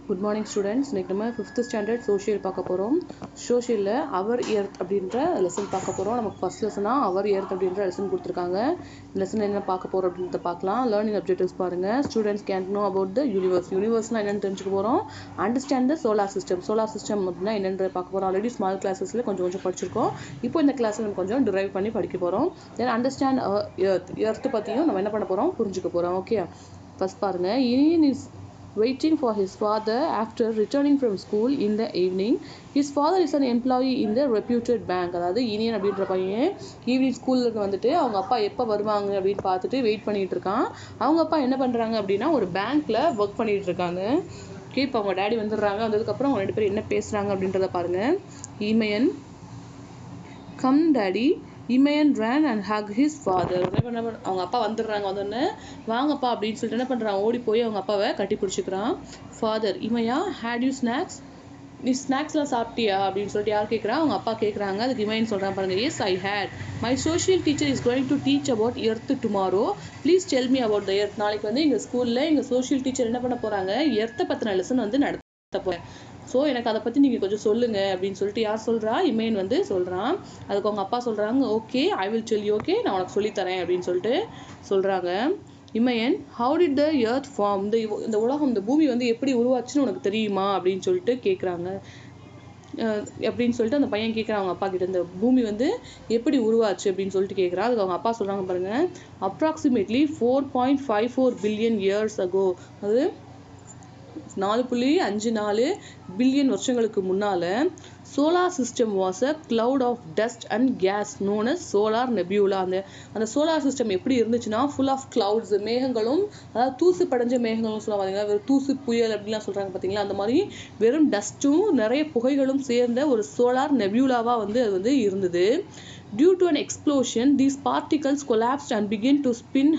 Good morning students. இன்றைக்கி நம்ம 5th standard social பார்க்க போகிறோம். சோஷியலில் அவர் எர்த் அப்படின்ற லெசன் பார்க்க போகிறோம். நமக்கு ஃபஸ்ட் லெசனாக அவர் எர்த் அப்படின்ற லெசன் கொடுத்துருக்காங்க. இந்த லெசன் என்ன பார்க்க போகிறோம் அப்படின்றத பார்க்கலாம். லேர்னிங் அப்ஜெக்டிவ்ஸ் பாருங்கள். Students can know about the universe. யூனிவர்ஸ்னால் என்னென்னு தெரிஞ்சுக்க போகிறோம். Understand the solar system. Solar system அப்படின்னா என்னென்று பார்க்க போகிறோம். ஆல்ரெடி ஸ்மால் கிளாஸஸில் கொஞ்சம் படிச்சிருக்கோம். இப்போ இந்த கிளாஸில் நம்ம கொஞ்சம் டிரைவ் பண்ணி படிக்க போகிறோம். தென் அண்டர்ஸ்டாண்ட் எர்த் பற்றியும் நம்ம என்ன பண்ண போகிறோம், புரிஞ்சுக்க போகிறோம். ஓகே, ஃபஸ்ட் பாருங்கள். Iniyan is waiting for his father after returning from school in the evening. His father is an employee in the reputed bank. அதாவது இனியன் அப்படின்ற பையன் ஈவினிங் ஸ்கூலுக்கு வந்துட்டு அவங்க அப்பா எப்போ வருவாங்க அப்படின்னு பார்த்துட்டு வெயிட் பண்ணிட்டு இருக்கான். அவங்க அப்பா என்ன பண்ணுறாங்க அப்படின்னா ஒரு பேங்க்கில் ஒர்க் பண்ணிட்டு இருக்காங்க. ஓகே, இப்போ அவங்க டேடி வந்துடுறாங்க. வந்ததுக்கப்புறம் அவங்க 2 பேரும் என்ன பேசுகிறாங்க அப்படின்றத பாருங்கள். Imayan, come daddy. Imayan ran and hug his father. அவங்க அப்பா வந்துடுறாங்க. வந்தோடனே வாங்கப்பா அப்படின்னு சொல்லிட்டு என்ன பண்ணுறான், ஓடி போய் அவங்க அப்பாவை கட்டி பிடிச்சிக்கிறான். ஃபாதர், இமையா, ஹேட் யூ ஸ்நாக்ஸ்? நீ ஸ்நாக்ஸ்லாம் சாப்பிட்டியா அப்படின்னு சொல்லிட்டு யார் கேட்குறா, அவங்க அப்பா கேட்குறாங்க. அதுக்கு இமயன் சொல்கிறான் பாருங்க, yes I hate. My social teacher is going to teach about earth tomorrow. Please tell me about the earth. நாளைக்கு வந்து எங்கள் ஸ்கூலில் எங்கள் சோஷியல் டீச்சர் என்ன பண்ண போகிறாங்க, எர்த்தை பற்றின லெசன் வந்து நடத்த போகிறேன். ஸோ எனக்கு அதை பற்றி நீங்கள் கொஞ்சம் சொல்லுங்கள் அப்படின்னு சொல்லிட்டு யார் சொல்கிறா, இமயன் வந்து சொல்கிறான். அதுக்கு அவங்க அப்பா சொல்கிறாங்க, okay I will tell you. Okay, நான் உனக்கு சொல்லித்தரேன் அப்படின்னு சொல்லிட்டு சொல்கிறாங்க. Imayan, how did the earth form? இந்த உலகம், இந்த பூமி வந்து எப்படி உருவாச்சுன்னு உனக்கு தெரியுமா அப்படின்னு சொல்லிட்டு கேட்குறாங்க. அப்படின்னு சொல்லிட்டு அந்த பையன் கேட்குறான் அவங்க அப்பா கிட்ட, இந்த பூமி வந்து எப்படி உருவாச்சு அப்படின்னு சொல்லிட்டு கேட்குறான். அதுக்கு அவங்க அப்பா சொல்கிறாங்க பாருங்கள், அப்ராக்சிமேட்லி 4.54 பில்லியன் இயர்ஸ் அகோ. அது 4.54 பில்லியன் வருஷங்களுக்கு முன்னால் solar system was a cloud of dust and gas known as solar nebula. அந்த சோலார் சிஸ்டம் எப்படி இருந்துச்சுன்னா ஃபுல் ஆஃப் கிளவுட்ஸ், மேகங்களும், அதாவது தூசு படைஞ்ச மேகங்களும் சொல்லுவாங்க, வெறும் தூசு புயல் அப்படின்லாம் சொல்கிறாங்க பார்த்தீங்களா, அந்த மாதிரி வெறும் டஸ்ட்டும் நிறைய புகைகளும் சேர்ந்த ஒரு சோலார் நெபியூலாவாக வந்து அது வந்து இருந்தது. Due to an explosion, these particles collapsed and began to spin,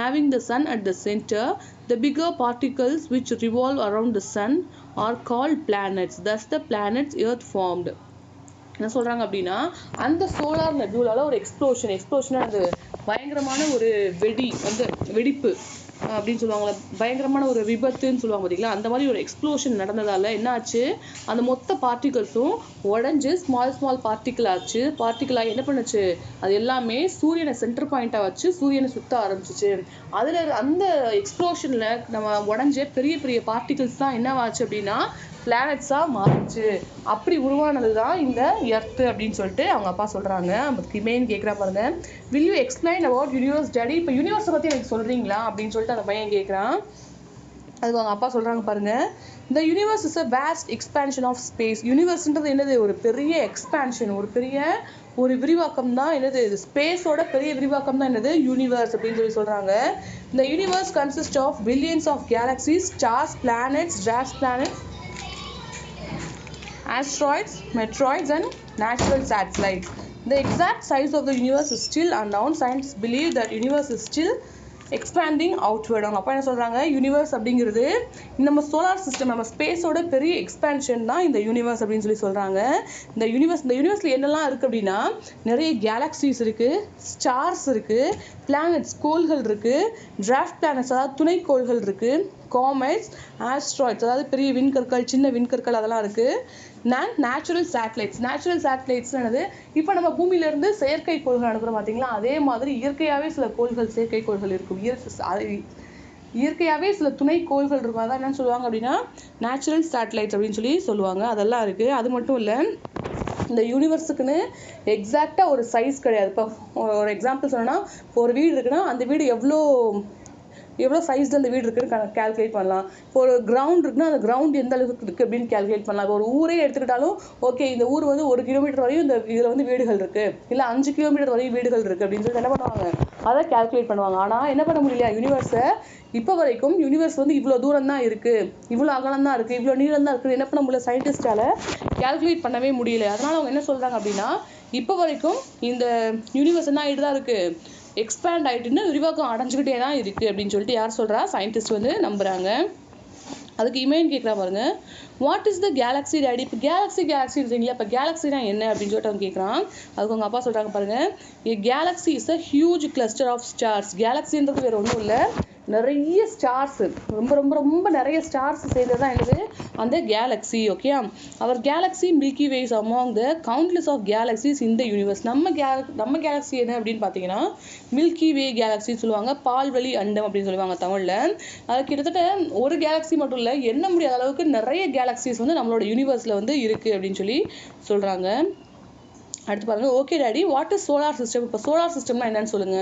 having the sun at the center. The bigger particles which revolve around the sun are called planets. Thus the planets Earth formed. என்ன சொல்கிறாங்க அப்படின்னா, அந்த solar நெபியூலால ஒரு explosion அது பயங்கரமான ஒரு வெடிப்பு அப்படின்னு சொல்லுவாங்களே, பயங்கரமான ஒரு விபத்துன்னு சொல்லுவாங்க பார்த்தீங்களா, அந்த மாதிரி ஒரு எக்ஸ்ப்ளோஷன் நடந்ததால் என்ன ஆச்சு, அந்த மொத்த பார்ட்டிகல்ஸும் உடஞ்சி ஸ்மால் பார்ட்டிக்கிள் ஆச்சு. பார்ட்டிக்கிளாக என்ன பண்ணுச்சு, அது எல்லாமே சூரியனை சென்டர் பாயிண்ட்டாக வச்சு சூரியனை சுற்ற ஆரம்பிச்சிச்சு. அதில் அந்த எக்ஸ்ப்ளோஷனில் நம்ம உடஞ்ச பெரிய பார்ட்டிகல்ஸ் தான் என்னவாச்சு அப்படின்னா பிளானட்ஸாக மாறிச்சு. அப்படி உருவானது தான் இந்த எர்த்து அப்படின்னு சொல்லிட்டு அவங்க அப்பா சொல்கிறாங்க. இமயன் கேட்குறா பாருங்க, will you explain about universe daddy? இப்போ யூனிவர்ஸை பற்றி எனக்கு சொல்கிறீங்களா அப்படின்னு சொல்லிட்டு அந்த பையன் கேட்குறான். அதுக்கு அவங்க அப்பா சொல்கிறாங்க பாருங்க, இந்த universe is a vast expansion of space. யூனிவர்ஸ்ன்றது என்னது, ஒரு பெரிய எக்ஸ்பேன்ஷன், ஒரு விரிவாக்கம் தான் என்னது, இது ஸ்பேஸோட பெரிய விரிவாக்கம் தான் என்னது யூனிவர்ஸ் அப்படின்னு சொல்கிறாங்க. இந்த universe consist of billions of galaxies, stars, planets, dwarf planets, asteroids, meteoroids and natural satellites. The exact size of the universe is still unknown. Scientists believe that universe is still expanding outward. அவங்க அப்பா என்ன சொல்கிறாங்க, universe அப்படிங்கிறது நம்ம solar system, நம்ம ஸ்பேஸோட பெரிய expansion தான் இந்த யூனிவர்ஸ் அப்படின்னு சொல்கிறாங்க. இந்த யூனிவர்ஸில் என்னெல்லாம் இருக்குது அப்படின்னா, நிறைய கேலக்சிஸ் இருக்குது, ஸ்டார்ஸ் இருக்குது, பிளானட்ஸ், கோள்கள் இருக்குது, டிராஃப்ட் பிளானட்ஸ் அதாவது துணைக்கோள்கள் இருக்குது, காமெட்ஸ், ஆஸ்ட்ராய்ட்ஸ் அதாவது பெரிய விண்கற்கள், சின்ன விண்கற்கள் அதெல்லாம் இருக்குது, நேச்சுரல் சேட்டலைட்ஸ் என்னது, இப்போ நம்ம பூமியிலேருந்து செயற்கை கோள்கள் அனுப்புகிறோம் பார்த்தீங்களா, அதே மாதிரி இயற்கையாகவே சில கோள்கள், செயற்கை கோள்கள் இருக்கும். இயற்கையாகவே சில துணை கோள்கள் இருக்கும். அதான் என்னன்னு சொல்லுவாங்க அப்படின்னா நேச்சுரல் சேட்டலைட்ஸ் அப்படின்னு சொல்லுவாங்க. அதெல்லாம் இருக்குது. அது மட்டும் இல்லை, இந்த யூனிவர்ஸுக்குன்னு எக்ஸாக்டாக ஒரு சைஸ் கிடையாது. இப்போ ஒரு எக்ஸாம்பிள் சொன்னால், இப்போ ஒரு வீடு இருக்குன்னா அந்த வீடு எவ்வளோ சைஸில் அந்த வீடு இருக்குன்னு கேல்குலேட் பண்ணலாம். இப்போ ஒரு கிரவுண்ட் இருக்குன்னா அந்த கிரவுண்ட் எந்த அளவுக்கு இருக்குது அப்படின்னு கேல்குலேட் பண்ணலாம். இப்போ ஒரு ஊரே எடுத்துக்கிட்டாலும் ஓகே, இந்த ஊர் வந்து 1 கிலோமீட்டர் வரையும் இந்த இதில் வந்து வீடுகள் இருக்குது, இல்லை 5 கிலோமீட்டர் வரையும் வீடுகள் இருக்குது அப்படின்னு சொல்லிட்டு என்ன பண்ணுவாங்க, அதை கேல்குலேட் பண்ணுவாங்க. ஆனால் என்ன பண்ண முடியல, யூனிவர்ஸை இப்போ வரைக்கும் யூனிவர்ஸ் வந்து இவ்வளோ தூரம் தான் இருக்குது, இவ்வளோ அகலம் தான் இருக்குது, இவ்வளோ நீளம் தான் இருக்குது, என்ன பண்ண முடியல, சயின்டிஸ்டால் கேல்குலேட் பண்ணவே முடியல. அதனால் அவங்க என்ன சொல்கிறாங்க அப்படின்னா, இப்போ வரைக்கும் இந்த யூனிவர்ஸ் என்ன ஆகிட்டு தான் இருக்குது, எக்ஸ்பேண்ட் ஆகிட்டுன்னு விரிவாக்கம் அடைஞ்சிக்கிட்டே தான் இருக்குது அப்படின்னு சொல்லிட்டு யார் சொல்கிறா, சயின்டிஸ்ட் வந்து நம்புகிறாங்க. அதுக்கு இமயன் கேட்குறா பாருங்க, what is the Galaxy daddy? இப்போ கேலக்ஸி இருக்கீங்களா, இப்போ கேலக்ஸினா என்ன அப்படின்னு சொல்லிட்டு அவன் கேட்குறான். அதுக்கு அவங்க அப்பா சொல்கிறாங்க பாருங்க, galaxy is a huge cluster of stars. கேலக்ஸின்றது வேறு ஒன்றும் இல்லை, நிறைய ஸ்டார்ஸ், ரொம்ப ரொம்ப ரொம்ப நிறைய ஸ்டார்ஸ் சேர்ந்தது தான் என்னது அந்த கேலக்ஸி. ஓகே, அவர் galaxy milky way is among the countless of galaxies in the universe. நம்ம கேலக்ஸி என்ன அப்படின்னு பார்த்தீங்கன்னா மில்கி வே கேலக்ஸி சொல்லுவாங்க, பால்வெளி அண்டம் அப்படின்னு சொல்லுவாங்க தமிழ்ல. அது கிட்டத்தட்ட ஒரு கேலக்ஸி மட்டும் இல்லை, எண்ண முடியாத அளவுக்கு நிறைய கேலக்ஸிஸ் வந்து நம்மளோட யூனிவர்ஸ்ல வந்து இருக்கு அப்படின்னு சொல்லி சொல்றாங்க. அடுத்து பாருங்க, okay daddy what is solar system? இப்போ சோலார் சிஸ்டம்னா என்னன்னு சொல்லுங்க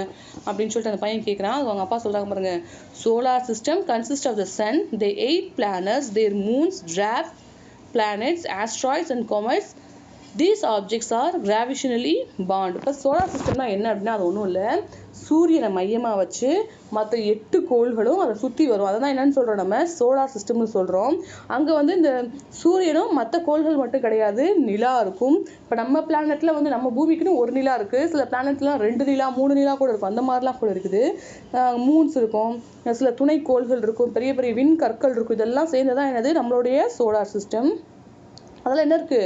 அப்படின்னு சொல்லிட்டு அந்த பையன் கேட்குறான். அது அவங்க அப்பா சொல்றாங்க பாருங்க, solar system consist of the sun, the 8 planets, their moons, dwarf planets, asteroids and comets. These objects are gravitationally bound. இப்போ சோலார் சிஸ்டம்னா என்ன அப்படின்னா அது ஒன்றும் இல்லை, சூரியனை மையமாக வச்சு மற்ற 8 கோள்களும் அதை சுற்றி வரும். அதான் என்னன்னு சொல்கிறோம், நம்ம சோலார் சிஸ்டம்னு சொல்கிறோம். அங்கே வந்து இந்த சூரியனும் மற்ற கோள்கள் மட்டும் கிடையாது, நிலா இருக்கும். இப்போ நம்ம பிளானெட்டில் வந்து நம்ம பூமிக்குன்னு ஒரு நிலா இருக்குது, சில பிளானெட்லாம் 2 நிலா 3 நிலா கூட இருக்கும், அந்த மாதிரிலாம் கூட இருக்குது. மூன்ஸ் இருக்கும், சில துணை கோள்கள் இருக்கும், பெரிய பெரிய விண் கற்கள் இருக்கும். இதெல்லாம் சேர்ந்ததான் என்னது நம்மளுடைய சோலார் சிஸ்டம். அதெல்லாம் என்ன இருக்கு,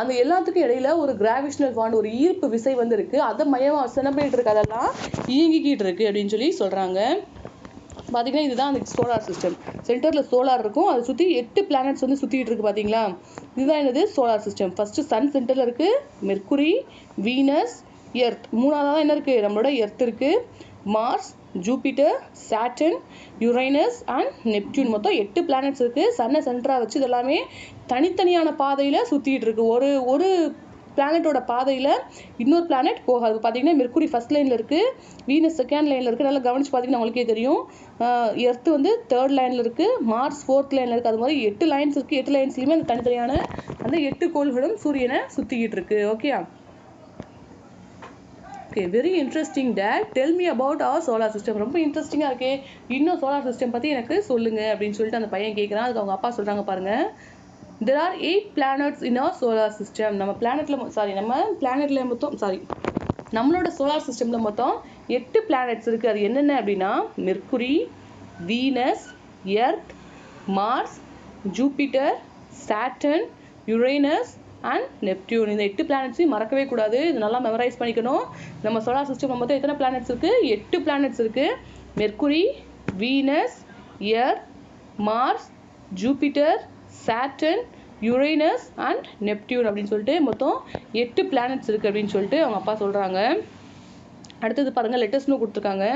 அந்த எல்லாத்துக்கும் இடையில ஒரு கிராவிஷனல் பாண்ட், ஒரு ஈர்ப்பு விசை வந்து இருக்கு, அதை மையமா செனப்பிட்டு இருக்கு, அதெல்லாம் இயங்கிக்கிட்டு இருக்கு அப்படின்னு சொல்லி சொல்றாங்க. பாத்தீங்கன்னா இதுதான் அந்த சோலார் சிஸ்டம். சென்டர்ல சோலார் இருக்கும், அதை சுத்தி 8 பிளானட்ஸ் வந்து சுத்திட்டு இருக்கு பாத்தீங்களா. இதுதான் என்னது சோலார் சிஸ்டம். ஃபர்ஸ்ட் சன் சென்டர்ல இருக்கு, மெர்க்குரி, வீனஸ், எர்த். மூணாவதா என்ன இருக்கு, நம்மளோட எர்த் இருக்கு, Mars, Jupiter, Saturn, Uranus and Neptune. மொத்தம் 8 பிளானட்ஸ் இருக்கு. சன்னை சென்டரா வச்சு இதெல்லாமே தனித்தனியான பாதையில சுத்திட்டு இருக்கு. ஒரு ஒரு பிளானட்டோட பாதையில இன்னொரு பிளானட் போகாது. பாத்தீங்கன்னா மெர்க்குரி ஃபர்ஸ்ட் லைன்ல இருக்கு, வீனஸ் செகண்ட் லைன்ல இருக்கு. நல்லா கவனிச்சு பாத்தீங்கன்னா உங்களுக்கே தெரியும். எர்த் வந்து தேர்ட் லைன்ல இருக்கு, மார்ஸ் ஃபோர்த் லைன்ல இருக்கு. அது மாதிரி 8 லைன்ஸ் இருக்கு. 8 லைன்ஸ்லயுமே அந்த தனித்தனியான அந்த 8 கோள்களும் சூரியனை சுத்திக்கிட்டு இருக்கு. Okay, very interesting dad, tell me about our solar system. ரொம்ப இன்ட்ரெஸ்டிங்காக இருக்கே, இன்னும் சோலார் சிஸ்டம் பற்றி எனக்கு சொல்லுங்க அப்படின்னு சொல்லிட்டு அந்த பையன் கேட்குறான். அதுக்கு அவங்க அப்பா சொல்கிறாங்க பாருங்க, there are 8 planets in our solar system. நம்ம பிளானெட்ல மொத்தம் நம்மளோட சோலார் சிஸ்டம்ல மொத்தம் 8 பிளானட்ஸ் இருக்கு. அது என்னென்ன அப்படின்னா Mercury, Venus, Earth, Mars, Jupiter, Saturn, Uranus and Neptune. இந்த 8 பிளானட்ஸையும் மறக்கவே கூடாது, இது நல்லா மெமரைஸ் பண்ணிக்கணும். நம்ம சோலார் சிஸ்டம் மொத்தம் எத்தனை பிளானட்ஸ் இருக்கு, 8 பிளானட்ஸ் இருக்கு. Mercury, Venus, Earth, Mars, Jupiter, Saturn, Uranus and Neptune அப்படின்னு சொல்லிட்டு மொத்தம் 8 பிளானட்ஸ் இருக்கு அப்படின்னு சொல்லிட்டு அவங்க அப்பா சொல்றாங்க. அடுத்தது பாருங்க, லெட்டர்ஸ்னு கொடுத்துருக்காங்க.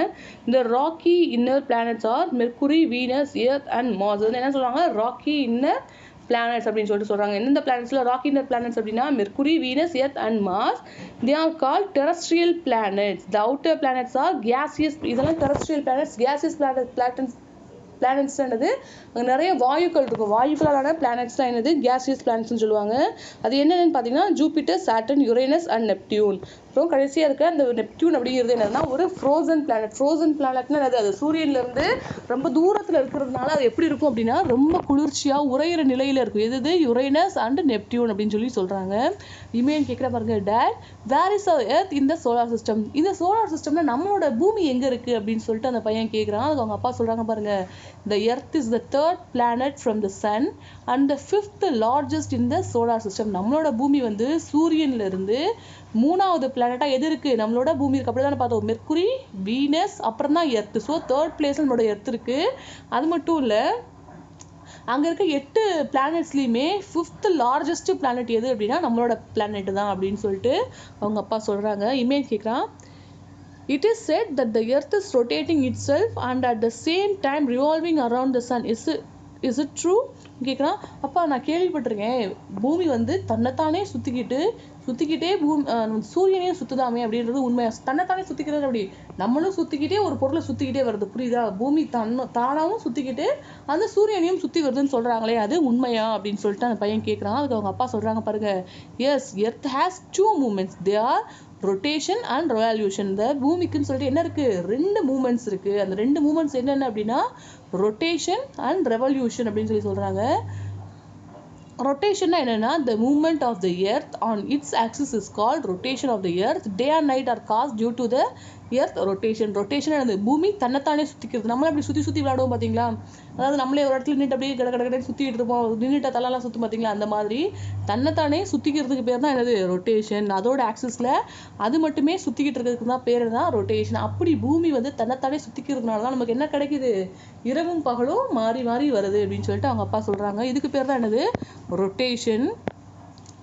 இந்த rocky inner planets are Mercury, Venus, Earth and Mars. என்ன சொல்றாங்க, ராக்கி இன்னர் பிளானட்ஸ் அப்படின்னு சொல்லிட்டு சொல்றாங்க. எந்தெந்த பிளானட்ஸ்ல ராக்கி இன்னர் பிளானட்ஸ் அப்படின்னா Mercury, Venus, Earth and Mars. They are called terrestrial planets. The outer planets are gaseous. இதெல்லாம் டெரஸ்ட்ரியல் பிளானட்ஸ். கேசியஸ் பிளானட்ஸ் என்னது, நிறைய வாயுக்கள் இருக்கும், வாயுக்களான பிளானட்ஸ் தான் என்னது கேசியஸ் பிளானட்ஸ்னு சொல்லுவாங்க. அது என்னன்னு பார்த்தீங்கன்னா Jupiter, Saturn, Uranus and Neptune. அப்புறம் கடைசியாக இருக்க அந்த நெப்டியூன் அப்படிங்கிறது என்னன்னா ஒரு ஃப்ரோசன் பிளானட். ஃப்ரோசன் பிளானட்னா என்னது, அது சூரியன்ல இருந்து ரொம்ப தூரத்தில் இருக்கிறதுனால அது எப்படி இருக்கும் அப்படின்னா ரொம்ப குளிர்ச்சியாக உறையிற நிலையில இருக்கும். எது, யுரேனஸ் அண்ட் நெப்டியூன் அப்படின்னு சொல்லி சொல்றாங்க. இமேன் கேட்குற பாருங்க, dad where is our earth in the solar system? இந்த சோலார் சிஸ்டம்ல நம்மளோட பூமி எங்க இருக்கு அப்படின்னு சொல்லிட்டு அந்த பையன் கேட்குறான். அதுக்கு அவங்க அப்பா சொல்றாங்க பாருங்க, the earth is the third planet from the sun and the fifth largest in the solar system. நம்மளோட பூமி வந்து சூரியன்ல இருந்து 3வது பிளானட்டா எது இருக்கு, நம்மளோட பூமி இருக்கு. அப்படிதானே பார்த்தோம், மெர்க்குரி, வீனஸ், அப்புறம் தான் எர்த். ஸோ தேர்ட் பிளேஸ்ல நம்மளோட எர்த் இருக்கு. அது மட்டும் இல்ல, அங்க இருக்க 8 பிளானட்ஸ்லயுமே 5th லார்ஜஸ்ட் பிளானட் எது அப்படின்னா நம்மளோட பிளானட் தான் அப்படின்னு சொல்லிட்டு அவங்க அப்பா சொல்றாங்க. இமேஜ் கேட்குறான். It is said that the earth is rotating itself and at the same time revolving around the sun. Is it true? கேட்குறான். அப்பா நான் கேள்விப்பட்டிருக்கேன், பூமி வந்து தன்னைத்தானே சுத்திக்கிட்டே சூரியனையும் சுத்துதாமே அப்படின்றது உண்மையா? தன்னைத்தானே சுத்திக்கிறது அப்படி நம்மளும் சுத்திக்கிட்டே ஒரு பொருளை சுத்திக்கிட்டே வருது, புரியுதா? பூமி தானாவும் சுத்திக்கிட்டு அந்த சூரியனையும் சுத்தி வருதுன்னு சொல்றாங்களே, அது உண்மையா அப்படின்னு சொல்லிட்டு அந்த பையன் கேட்குறான். அதுக்கு அவங்க அப்பா சொல்றாங்க பாருங்க, yes, earth has 2 movements. They are rotation and revolution. இந்த பூமிக்குன்னு சொல்லிட்டு என்ன இருக்கு, 2 மூமெண்ட்ஸ் இருக்கு. அந்த 2 மூமெண்ட்ஸ் என்னென்ன அப்படின்னா ரொட்டேஷன் அண்ட் ரெவல்யூஷன் அப்படின்னு சொல்லி சொல்றாங்க. ரொட்டேஷன்னா என்னன்னா the movement of the earth on its axis is called rotation of the earth. Day and night are caused due to the earth rotation. Rotation என்னது? பூமி தன்னைத்தானே சுற்றிக்கிறது. நம்மளே அப்படி சுற்றி சுற்றி விளையாடுவோம் பார்த்தீங்களா? அதாவது நம்மளே ஒரு இடத்துல நின்றுட்டு அப்படியே கடை சுற்றிட்டு இருப்போம். நின்றுட்ட தலைலாம் சுற்றும் பார்த்தீங்களா? அந்த மாதிரி தன்னைத்தானே சுற்றிக்கிறதுக்கு பேர் தான் என்னது? ரொட்டேஷன். அதோட ஆக்சிஸில் அது மட்டுமே சுற்றிக்கிட்டு இருக்கிறதுக்கு தான் பேர் தான் ரொட்டேஷன். அப்படி பூமி வந்து தன்னைத்தானே சுற்றிக்கிறதுனால தான் நமக்கு என்ன கிடைக்குது? இரவும் பகலும் மாறி மாறி வருது அப்படின்னு சொல்லிட்டு அவங்க அப்பா சொல்கிறாங்க. இதுக்கு பேர் தான் என்னது? ரொட்டேஷன்.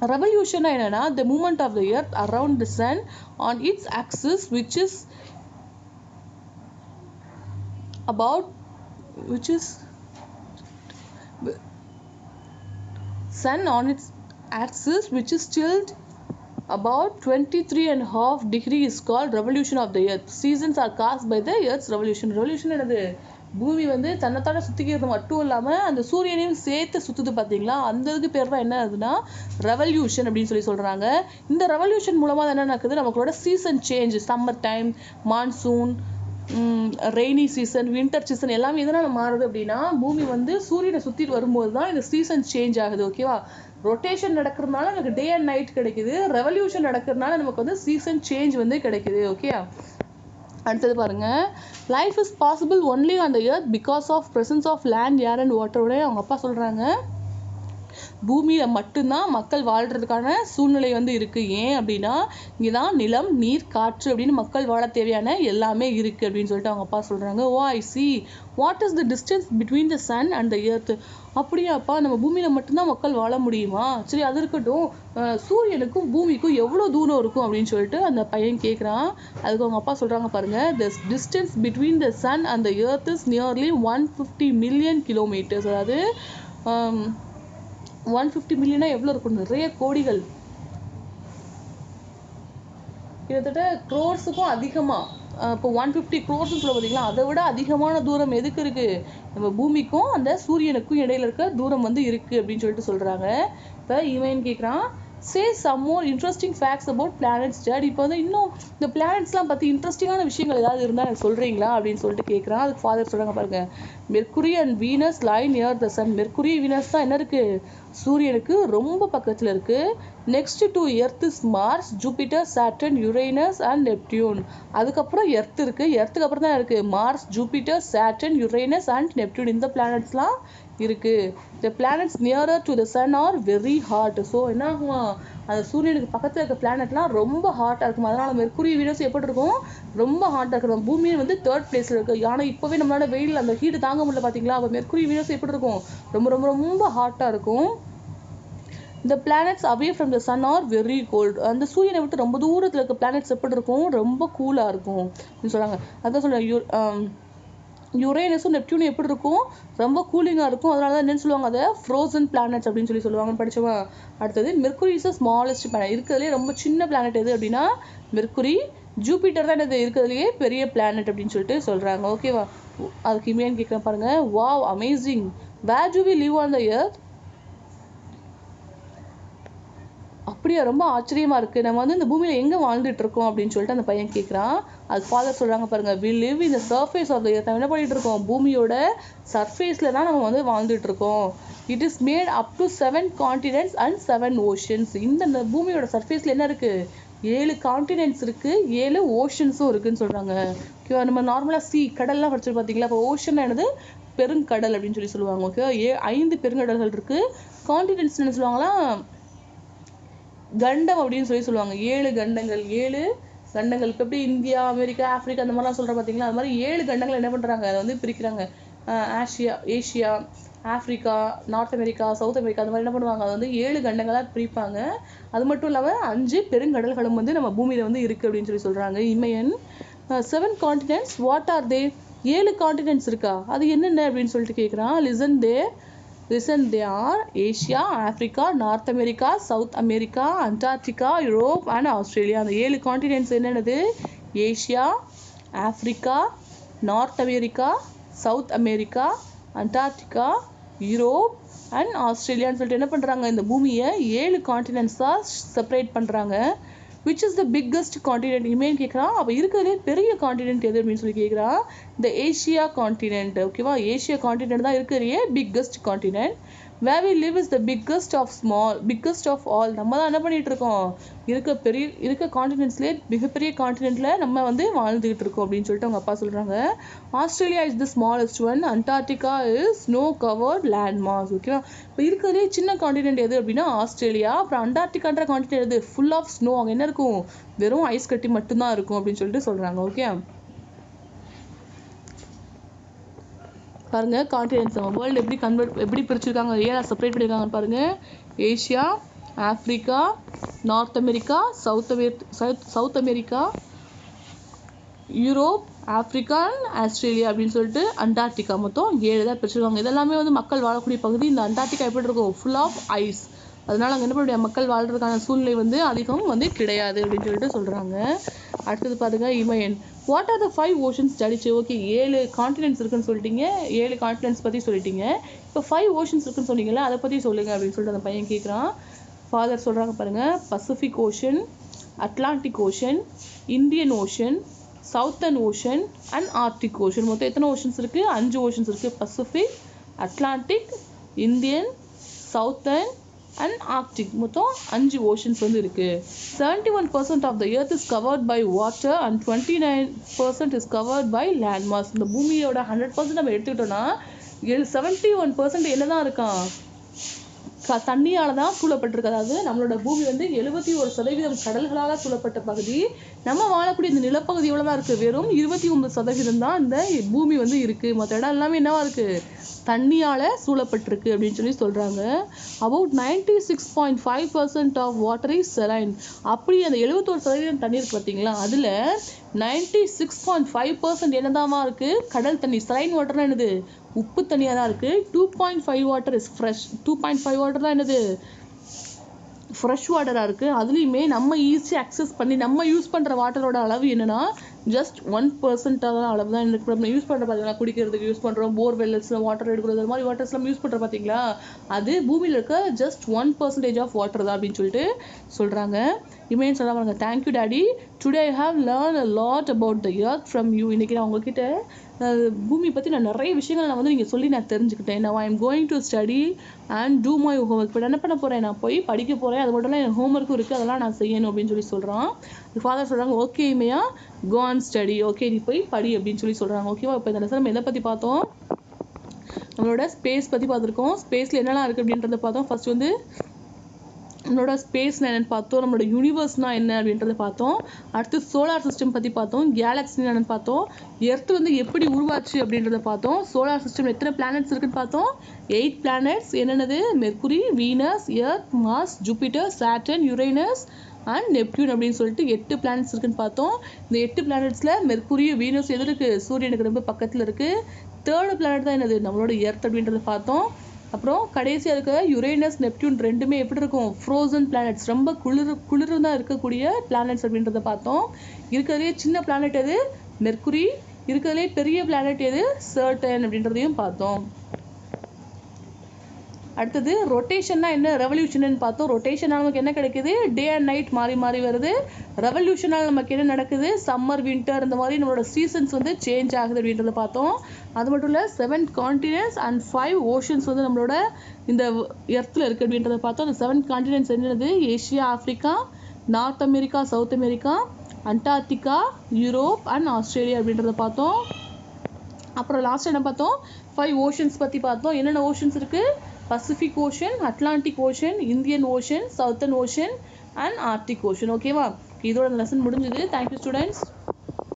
Revolution என்னன்னா the movement of the earth around the sun on its axis which is sun on its axis which is tilted about 23.5 degrees is called revolution of the earth. Seasons are caused by the earth's revolution. Revolution என்னது? பூமி வந்து தன்னைத்தானே சுத்திக்கிறது மட்டும் இல்லாம அந்த சூரியனையும் சேர்த்து சுத்துது பாத்தீங்களா? அந்த இதுக்கு பேர் தான் என்ன ஆகுதுன்னா ரெவல்யூஷன் அப்படின்னு சொல்றாங்க. இந்த ரெவல்யூஷன் மூலமா என்ன நடக்குது? நமங்களோட season change, summer time, monsoon, rainy season, winter season எல்லாமே எதனால மாறுது அப்படின்னா பூமி வந்து சூரியனை சுத்திட்டு வரும்போது தான் இந்த சீசன் சேஞ்ச் ஆகுது. ஓகேவா? ரொட்டேஷன் நடக்கிறதுனால நமக்கு டே அண்ட் நைட் கிடைக்குது. ரெவல்யூஷன் நடக்கிறதுனால நமக்கு வந்து சீசன் சேஞ்ச் வந்து கிடைக்குது. ஓகே, அடுத்தது பாருங்க. Life is possible only on the earth because of presence of land, air and வாட்டரோட அவங்க அப்பா சொல்றாங்க. பூமியில மட்டும்தான் மக்கள் வாழ்றதுக்கான சூழ்நிலை வந்து இருக்கு. ஏன் அப்படின்னா இங்கதான் நிலம், நீர், காற்று அப்படின்னு மக்கள் வாழ தேவையான எல்லாமே இருக்கு அப்படின்னு சொல்லிட்டு அவங்க அப்பா சொல்றாங்க. Oh I see what is the distance between the sun and the earth. அப்படியாப்பா, நம்ம பூமியில மட்டும்தான் மக்கள் வாழ முடியுமா? சரி, அது இருக்கட்டும், சூரியனுக்கும் பூமிக்கும் எவ்வளவு தூரம் இருக்கும் அப்படின்னு சொல்லிட்டு அந்த பையன் கேட்குறான். அதுக்கு அவங்க அப்பா சொல்றாங்க பாருங்க. The distance between the sun and the earth is nearly 150 million kilometres. அதாவது 150 மில்லியனா எவ்வளவு இருக்கும்? நிறைய கோடிகள், கிட்டத்தட்ட க்ரோர்ஸுக்கும் அதிகமா. இப்போ 150 crores சொல்ல பார்த்தீங்களா? அதை விட அதிகமான தூரம் எதுக்கு இருக்கு? நம்ம பூமிக்கும் அந்த சூரியனுக்கும் இடையில இருக்க தூரம் வந்து இருக்கு அப்படின்னு சொல்லிட்டு சொல்றாங்க. இப்போ இவன் கேட்குறான், say some more interesting facts about planets dad. இப்போ வந்து இன்னும் இந்த பிளானட்ஸ்லாம் பற்றி இன்ட்ரெஸ்டிங்கான விஷயங்கள் ஏதாவது இருந்தால் எனக்கு சொல்கிறீங்களா அப்படின்னு சொல்லிட்டு கேட்குறான். அதுக்கு ஃபாதர் சொல்கிறாங்க பாருங்க. Mercury and Venus lie near the sun. Mercury, Venus தான் என்ன இருக்கு? சூரியனுக்கு ரொம்ப பக்கத்தில் இருக்கு. Next to earth is Mars, Jupiter, Saturn, Uranus and Neptune. அதுக்கப்புறம் எர்த் இருக்கு. எர்த்துக்கு அப்புறம் தான் இருக்கு Mars, Jupiter, Saturn, Uranus and Neptune. இந்த பிளானட்ஸ்லாம் இருக்கு. The planets nearer to the sun are very hot. So என்ன ஆகுமா? அந்த சூரியனுக்கு பக்கத்தில் இருக்க பிளானட்லாம் ரொம்ப ஹாட்டாக இருக்கும். அதனால மெர்க்குரி, வீனஸ் எப்படி இருக்கும்? ரொம்ப ஹாட்டாக இருக்கும். பூமி வந்து 3rd பிளேஸ்ல இருக்கு. ஆனால் இப்போவே நம்மளால வெயில் அந்த ஹீட் தாங்க முடியல பார்த்தீங்களா? அப்போ மெர்க்குரி, வீனஸ் எப்படி இருக்கும்? ரொம்ப ரொம்ப ரொம்ப ஹாட்டாக இருக்கும். The planets away from the sun are very cold. அந்த சூரியனை விட்டு ரொம்ப தூரத்தில் இருக்க பிளானட்ஸ் எப்படி இருக்கும்? ரொம்ப கூலாக இருக்கும் அப்படின்னு சொல்றாங்க. அதான் சொல்றேன், யுரேனஸும் நெப்டியூனும் எப்படி இருக்கும்? ரொம்ப கூலிங்காக இருக்கும். அதனால தான் என்னன்னு சொல்லுவாங்க? அதை ஃப்ரோசன் பிளானட்ஸ் அப்படின்னு சொல்லுவாங்க. படிச்சவா? அடுத்தது மெர்க்குரி இஸ் ஸ்மாலஸ்ட் பிளானட். இருக்கிறதுலே ரொம்ப சின்ன பிளானட் எது அப்படின்னா மெர்க்குரி. ஜூபிட்டர் தான் இது இருக்கிறதுலையே பெரிய பிளானட் அப்படின்னு சொல்லிட்டு சொல்றாங்க. ஓகேவா? அதுக்கு இமேன் கேட்குறேன் பாருங்க. Wow, amazing, where do we live on the earth. அப்படியா, ரொம்ப ஆச்சரியமா இருக்கு, நம்ம வந்து இந்த பூமியில எங்க வாழ்ந்துட்டு இருக்கோம் அப்படின்னு சொல்லிட்டு அந்த பையன் கேட்குறான். அது ஃபாதர் சொல்றாங்க பாருங்க. we live in the surface of the earth. நம்ம என்ன பண்ணிட்டு இருக்கோம்? பூமியோட சர்ஃபேஸ்ல தான் நம்ம வந்து வாழ்ந்துட்டு இருக்கோம். it is made up to 7 continents and 7 oceans. இந்த பூமியோட சர்ஃபேஸ்ல என்ன இருக்கு? 7 கான்டினென்ட்ஸ் இருக்கு, 7 ஓஷன்ஸும் இருக்குன்னு சொல்றாங்க. ஓகேவா? நம்ம நார்மலா கடல்லாம் படிச்சு பார்த்தீங்களா? இப்போ ஓஷன் என்னது? பெருங்கடல் அப்படின்னு சொல்லுவாங்க. ஓகேவா? 5 பெருங்கடல்கள் இருக்கு. கான்டினென்ட்ஸ் என்ன சொல்லுவாங்களா? கண்டம் அப்படின்னு சொல்லுவாங்க. 7 கண்டங்கள். 7 கண்டங்கள். இப்போ எப்படி இந்தியா, அமெரிக்கா, ஆப்பிரிக்கா அந்த மாதிரிலாம் சொல்கிறோம் பார்த்தீங்களா? அது மாதிரி 7 கண்டங்கள் என்ன பண்ணுறாங்க? அதை வந்து பிரிக்கிறாங்க. Asia, Africa, North America, South America, அந்த மாதிரி என்ன பண்ணுவாங்க? அதை வந்து 7 கண்டங்களாக பிரிப்பாங்க. அது மட்டும் இல்லாமல் 5 பெருங்கடல்களும் வந்து நம்ம பூமியில் வந்து இருக்குது அப்படின்னு சொல்கிறாங்க. Imayan 7 continents what are they. 7 continents இருக்கா? அது என்னென்ன அப்படின்னு சொல்லிட்டு கேட்குறான். Listen, they are Asia, Africa, North America, South America, Antarctica, Europe and Australia. அந்த 7 கான்டினென்ட்ஸ் என்னென்னது? Asia, Africa, North America, South America, Antarctica, Europe and ஆஸ்திரேலியான்னு சொல்லிட்டு என்ன பண்றாங்க? இந்த பூமியை 7 கான்டினென்ட்ஸா செப்பரேட் பண்றாங்க. which is the biggest continent? இமேன் கேட்குறான். அப்போ இருக்கிறதுலே பெரிய கான்டினென்ட் எது அப்படின்னு சொல்லி கேட்குறான். the Asia continent. ஓகேவா, ஏஷியா காண்டினென்ட் தான் இருக்கிற biggest continent. where we live is the biggest of all. நம்ம தான் என்ன பண்ணிட்டு இருக்கோம், இருக்க காண்டினென்ட்ஸ்லேயே மிகப்பெரிய காண்டினென்ட்ல நம்ம வந்து வாழ்ந்துகிட்டு இருக்கோம் அப்படின்னு சொல்லிட்டு அவங்க அப்பா சொல்றாங்க. Australia is the smallest one. Antarctica is snow covered land mass. ஓகேவா, இப்போ இருக்கிறதே சின்ன காண்டினென்ட் எது அப்படின்னா ஆஸ்திரேலியா. அப்புறம் அண்டார்டிகான்ற காண்டினென்ட் எது, ஃபுல் ஆஃப் ஸ்னோ. அங்கே என்ன இருக்கும், வெறும் ஐஸ் கட்டி மட்டும்தான் இருக்கும் அப்படின்னு சொல்லிட்டு சொல்றாங்க. ஓகே, பாருங்க காண்டினென்ட்ஸ் நம்ம வேர்ல்டு எப்படி பிரிச்சிருக்காங்க, ஏன் செப்பரேட் பண்ணியிருக்காங்க பாருங்க. Asia, Africa, North America, South America, Europe, Africa, Australia அப்படின்னு சொல்லிட்டு அண்டார்டிகா, மொத்தம் 7 தான் பிரிச்சிருக்காங்க. இதெல்லாமே வந்து மக்கள் வாழக்கூடிய பகுதி. இந்த அண்டார்டிகா எப்படி இருக்கும், ஃபுல் ஆஃப் ஐஸ். அதனால அங்கே என்ன பண்ண முடியாது, மக்கள் வாழ்றதுக்கான சூழ்நிலை வந்து அதிகம் வந்து கிடையாது அப்படின்னு சொல்லிட்டு சொல்றாங்க. அடுத்தது பாருங்க, Imayan. What are the 5 oceans ஸ்டடிச்சு. ஓகே, 7 காண்டினென்ட்ஸ் இருக்குன்னு சொல்லிட்டீங்க, 7 காண்டினென்ட்ஸ் பற்றி சொல்லிட்டீங்க. இப்போ 5 ஓஷன்ஸ் இருக்குன்னு சொன்னீங்கல்ல, அதை பற்றி சொல்லுங்க அப்படின்னு சொல்லிட்டு அந்த பையன் கேட்குறான். ஃபாதர் சொல்கிறாங்க பாருங்க, Pacific Ocean, Atlantic Ocean, Indian Ocean, Southern Ocean and Arctic Ocean. மொத்தம் எத்தனை ஓஷன்ஸ் இருக்குது, 5 ஓஷன்ஸ் இருக்குது. Pacific, Atlantic, Indian, Southern and Arctic, மொத்தம் 5 ஓஷன்ஸ் வந்து இருக்கு. 71% of the earth is covered by water and 29% is covered by land mass. இந்த பூமியோட 100% நம்ம எடுத்துக்கிட்டோம்னா 71% என்னதான் இருக்கான், தண்ணியால தான் சூழப்பட்டிருக்கு. அதாவது நம்மளோட பூமி வந்து 71% கடல்களால் சூழப்பட்ட பகுதி. நம்ம வாழக்கூடிய இந்த நிலப்பகுதி எவ்வளவுதான் இருக்கு, வெறும் 29% தான் இந்த பூமி வந்து இருக்கு. மற்ற இடம் எல்லாமே என்னவா இருக்கு, தண்ணியால சூழப்பட்டிருக்கு அப்படின்னு சொல்லி சொல்றாங்க. about 96.5% of water is saline. அப்படி அந்த 71% தண்ணி இருக்கு பார்த்தீங்களா, அதுல 96.5% என்னதாமா இருக்கு, கடல் தண்ணி. saline வாட்டர்னா என்னது, உப்பு தண்ணியா தான் இருக்கு. 2.5 வாட்டர் இஸ் ஃப்ரெஷ். 2.5 வாட்டர் தான் என்னது, ஃப்ரெஷ் வாட்டராக இருக்குது. அதுலேயுமே நம்ம ஈஸியாக அக்சஸ் பண்ணி நம்ம யூஸ் பண்ணுற வாட்டரோட அளவு என்னென்னா ஜஸ்ட் 1% அளவு தான் இருக்குது. நம்ம யூஸ் பண்ணுற பார்த்தீங்களா, குடிக்கிறதுக்கு யூஸ் பண்ணுறோம், போர்வெல்ஸில் வாட்டர் எடுக்கிறது, அது மாதிரி வாட்டர்ஸ்லாம் யூஸ் பண்ணுற பார்த்தீங்களா, அது பூமியில் இருக்க ஜஸ்ட் 1% ஆஃப் வாட்டர் தான் அப்படின்னு சொல்லிட்டு சொல்கிறாங்க. இமேன் சொல்கிறாங்க, thank you daddy, today I have learn a lot about the earth from you. இன்றைக்கி நான் உங்ககிட்ட பூமி பற்றி நான் நிறைய விஷயங்கள் நான் வந்து நீங்கள் சொல்லி நான் தெரிஞ்சுக்கிட்டேன். நான் I am going to study and do my homework. இப்போ என்ன பண்ண போகிறேன், நான் போய் படிக்க போகிறேன், அது மட்டும் இல்லை என் ஹோம்ஒர்க்கும் இருக்குது, அதெல்லாம் நான் செய்யணும் அப்படின்னு சொல்லி சொல்கிறான். ஃபாதர் சொல்கிறாங்க, ஓகே இமையா, கோ அண்ட் ஸ்டடி. ஓகே, நீ போய் படி அப்படின்னு சொல்லி சொல்கிறாங்க. ஓகேவா, இப்போ இந்த லெசன் நம்ம எதை பற்றி பார்த்தோம், நம்மளோட ஸ்பேஸ் பற்றி பார்த்துருக்கோம். ஸ்பேஸில் என்னெல்லாம் இருக்குது அப்படின்றத பார்த்தோம். ஃபர்ஸ்ட் வந்து நம்மளோட ஸ்பேஸ்னா என்னென்னு பார்த்தோம், நம்மளோட யூனிவர்ஸ்னா என்ன அப்படின்றத பார்த்தோம். அடுத்து சோலார் சிஸ்டம் பற்றி பார்த்தோம், கேலக்ஸி என்னென்னு பார்த்தோம், எர்த் வந்து எப்படி உருவாச்சு அப்படின்றத பார்த்தோம். சோலார் சிஸ்டம் எத்தனை பிளானட்ஸ் இருக்குன்னு பார்த்தோம், 8 பிளானட்ஸ். என்னென்னது, Mercury, Venus, Earth, Mars, Jupiter, Saturn, Uranus and Neptune அப்படின்னு சொல்லிட்டு 8 பிளானட்ஸ் இருக்குன்னு பார்த்தோம். இந்த 8 பிளானட்ஸில் மெர்க்குரி, வீனஸ் எது இருக்குது, சூரியனுக்கு ரொம்ப பக்கத்தில் இருக்குது. 3rd பிளானட் தான் என்னது, நம்மளோட எர்த் அப்படின்றத பார்த்தோம். அப்புறம் கடைசியாக இருக்க யுரேனஸ், நெப்டியூன் ரெண்டுமே எப்படி இருக்கும், ஃப்ரோசன் பிளானட்ஸ், ரொம்ப குளிர் தான் இருக்கக்கூடிய பிளானட்ஸ் அப்படின்றத பார்த்தோம். இருக்கிறதுலே சின்ன பிளானட் எது, மெர்க்குரி. இருக்கிறதுலே பெரிய பிளானட் எது, சாட்டர்ன் அப்படின்றதையும் பார்த்தோம். அடுத்தது ரொட்டேஷன்னா என்ன, ரெவல்யூஷன் பார்த்தோம். ரொட்டேஷனால் நமக்கு என்ன கிடைக்குது, டே அண்ட் நைட் மாறி மாறி வருது. ரெவல்யூஷனால் நமக்கு என்ன நடக்குது, சம்மர், வின்டர், இந்த மாதிரி நம்மளோட சீசன்ஸ் வந்து சேஞ்ச் ஆகுது அப்படின்றத பார்த்தோம். அது மட்டும் இல்லை 7 காண்டினென்ட்ஸ் அண்ட் 5 ஓஷன்ஸ் வந்து நம்மளோட இந்த எர்த்தில் இருக்குது அப்படின்றத பார்த்தோம். அந்த 7 காண்டினென்ட்ஸ் என்னது, Asia, Africa, north America, South America, Antarctica, Europe and Australia அப்படின்றத பார்த்தோம். அப்புறம் லாஸ்ட் என்ன பார்த்தோம், 5 ஓஷன்ஸ் பற்றி பார்த்தோம். என்னென்ன ஓஷன்ஸ் இருக்குது, Pacific Ocean, Atlantic Ocean, Indian Ocean, Southern Ocean and Arctic ocean. ஓகேவா, இதோட லெசன் முடிஞ்சது. Thank you students.